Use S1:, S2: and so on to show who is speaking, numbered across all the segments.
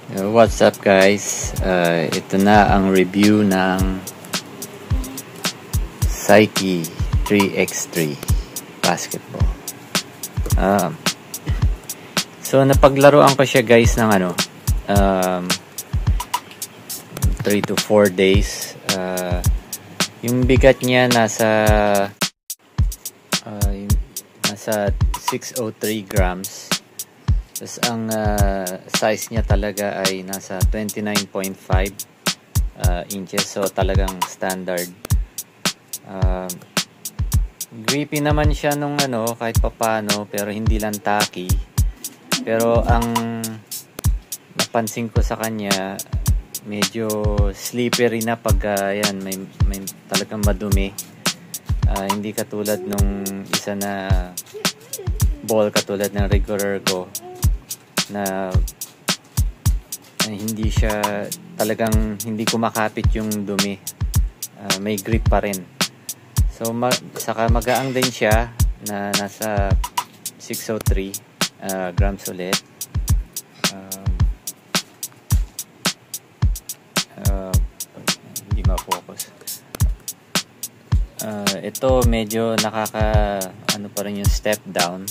S1: What's up guys? Ito na ang review ng Saiki 3x3 basketball. So napaglaruan ko siya guys ng 3 to 4 days. Yung bigat niya nasa 603 grams. Tapos ang size niya talaga ay nasa 29.5 inches. So talagang standard. Grippy naman siya nung kahit papano, pero hindi lang tacky. Pero ang napansin ko sa kanya, medyo slippery na pag may talagang madumi. Hindi katulad nung isa na ball katulad ng regular ko na hindi siya talagang hindi kumakapit yung dumi. May grip pa rin. So saka magaang din siya na nasa 603 grams ulit. Hindi ma-focus. Ito medyo pa rin yung step down.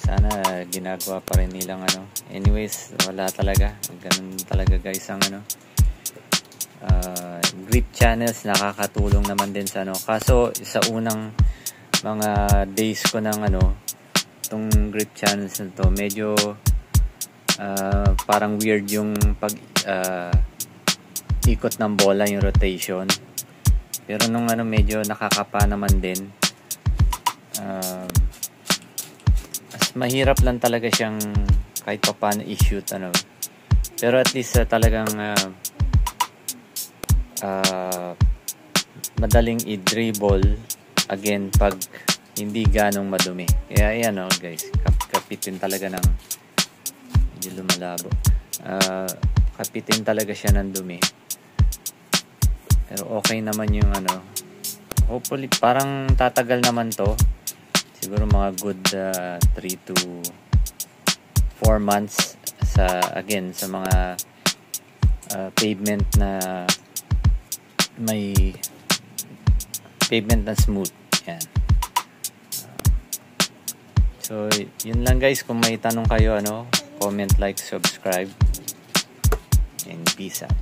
S1: Sana ginagawa pa rin nilang Anyways, wala talaga. Ganun talaga guys ang grip channels nakakatulong naman din sa Kaso sa unang mga days ko ng itong grip channels na to, medyo parang weird yung pag ikot ng bola, yung rotation. Pero nung medyo nakakapa naman din. Mahirap lang talaga siyang kahit pa paano i-shoot pero at least talagang madaling i-dribble again pag hindi ganong madumi. Kaya ayan guys, kapitin talaga ng medyo lumalabo. Kapitin talaga siya ng dumi. Pero okay naman yung hopefully parang tatagal naman to. Siguro mga good 3 to 4 months sa mga pavement na may pavement na smooth. Yan. So yun lang guys. Kung may tanong kayo comment, like, subscribe, and peace out.